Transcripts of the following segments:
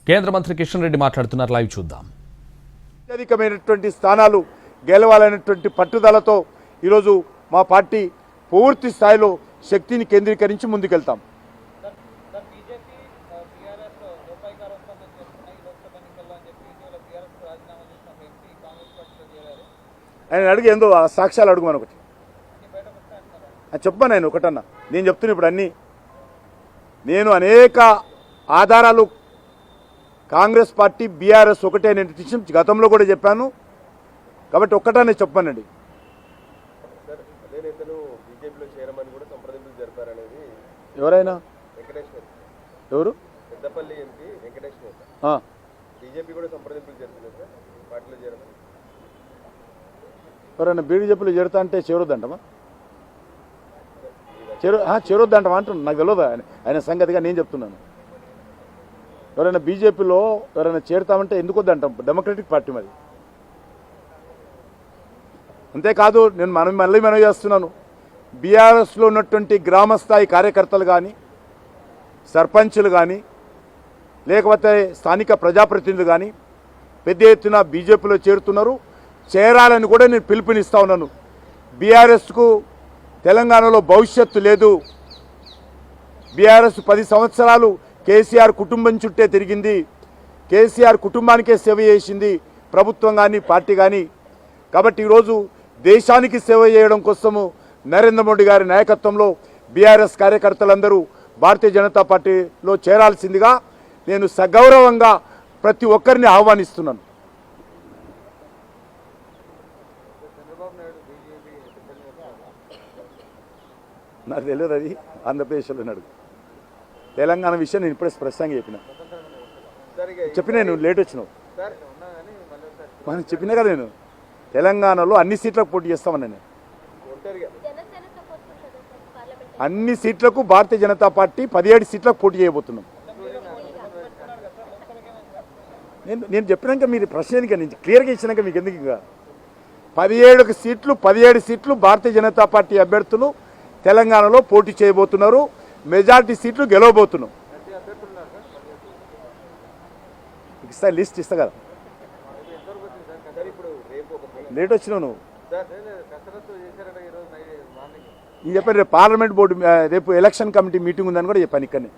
కేంద్ర మంత్రి కిషన్ రెడ్డి మాట్లాడుతున్నారు. లైవ్ చూద్దాం. అత్యధికమైనటువంటి స్థానాలు గెలవాలనేటువంటి పట్టుదలతో ఈరోజు మా పార్టీ పూర్తి స్థాయిలో శక్తిని కేంద్రీకరించి ముందుకెళ్తాం. ఆయన అడిగి ఏందో ఆ సాక్ష్యాలు అడుగు మనొకటి చెప్పా. నేను ఒకటన్నా నేను చెప్తున్నా ఇప్పుడు అన్నీ నేను అనేక ఆధారాలు కాంగ్రెస్ పార్టీ బీఆర్ఎస్ ఒకటే నేను గతంలో కూడా చెప్పాను కాబట్టి ఒక్కటనే చెప్పానండి. ఎవరైనా ఎవరు ఎవరైనా బీజేపీలో చేరుతా అంటే చేరొద్దంటమా చేరొద్దంటమా అంటున్నాను. నాకు తెలియదు ఆయన సంగతిగా నేను చెప్తున్నాను. ఎవరైనా బీజేపీలో ఎవరైనా చేరుతామంటే ఎందుకు వద్దంటాం? డెమోక్రటిక్ పార్టీ మరి. అంతేకాదు నేను మళ్ళీ మనవి చేస్తున్నాను, బీఆర్ఎస్లో ఉన్నటువంటి గ్రామస్థాయి కార్యకర్తలు కానీ సర్పంచులు కానీ లేకపోతే స్థానిక ప్రజాప్రతినిధులు కానీ పెద్ద ఎత్తున బీజేపీలో చేరుతున్నారు. చేరాలని కూడా నేను పిలుపునిస్తా ఉన్నాను. బీఆర్ఎస్కు తెలంగాణలో భవిష్యత్తు లేదు. బీఆర్ఎస్ 10 సంవత్సరాలు కేసీఆర్ కుటుంబం చుట్టే తిరిగింది. కేసీఆర్ కుటుంబానికే సేవ చేసింది ప్రభుత్వం కానీ పార్టీ కానీ. కాబట్టి ఈరోజు దేశానికి సేవ చేయడం కోసము నరేంద్ర మోడీ గారి నాయకత్వంలో బీఆర్ఎస్ కార్యకర్తలందరూ భారతీయ జనతా పార్టీలో చేరాల్సిందిగా నేను సగౌరవంగా ప్రతి ఒక్కరిని ఆహ్వానిస్తున్నాను. నాకు తెలియదు, అది ఆంధ్రప్రదేశ్లో అడుగు. తెలంగాణ విషయం నేను ఇప్పుడే స్పష్టంగా చెప్పినా నువ్వు లేట్ వచ్చినావు. మనం చెప్పినా కదా నేను తెలంగాణలో అన్ని సీట్లకు పోటీ చేస్తామని. నేను అన్ని సీట్లకు భారతీయ జనతా పార్టీ 17 సీట్లకు పోటీ చేయబోతున్నాం. నేను చెప్పినాక మీరు ప్రశ్నగా నేను క్లియర్గా ఇచ్చినాక మీకు ఎందుకు ఇంకా 17 సీట్లు భారతీయ జనతా పార్టీ అభ్యర్థులు తెలంగాణలో పోటీ చేయబోతున్నారు. మెజార్టీ సీట్లు గెలవబోతున్నాం. ఇస్తా లిస్ట్ ఇస్తా కదా. లేట్ వచ్చినావు నువ్వు. నేను చెప్పాను రేపు పార్లమెంట్ బోర్డు రేపు ఎలక్షన్ కమిటీ మీటింగ్ ఉందని కూడా చెప్పాను. ఇక్కడనే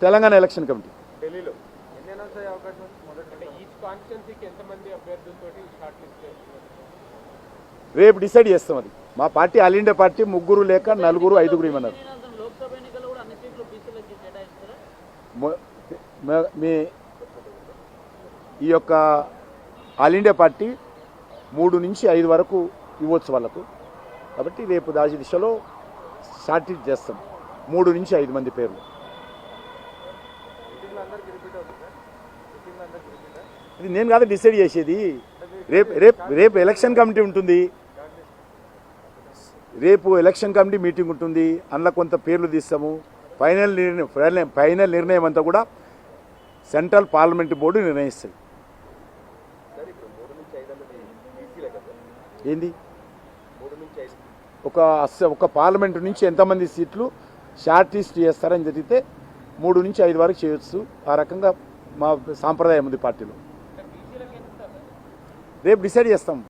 తెలంగాణ ఎలక్షన్ కమిటీ రేపు డిసైడ్ చేస్తాం. అది మా పార్టీ ఆల్ ఇండియా పార్టీ 3 లేక 4 5 ఇవ్వన్నారు. మీ ఈ యొక్క ఆల్ ఇండియా పార్టీ 3 నుంచి 5 వరకు ఇవ్వచ్చు వాళ్ళకు. కాబట్టి రేపు దాని దిశలో షార్ట్ చేస్తాం. 3 నుంచి 5 మంది పేర్లు. ఇది నేను కాదు డిసైడ్ చేసేది. రేపు ఎలక్షన్ కమిటీ ఉంటుంది. రేపు ఎలక్షన్ కమిటీ మీటింగ్ ఉంటుంది. అందులో కొంత పేర్లు తీస్తాము. ఫైనల్ నిర్ణయం అంతా కూడా సెంట్రల్ పార్లమెంట్ బోర్డు నిర్ణయిస్తుంది. ఏంది ఒక పార్లమెంటు నుంచి ఎంతమంది సీట్లు షార్ట్ లిస్ట్ చేస్తారని జరిగితే 3 నుంచి 5 వరకు చేయొచ్చు. ఆ రకంగా మా సాంప్రదాయం ఉంది పార్టీలో. రేపు డిసైడ్ చేస్తాం.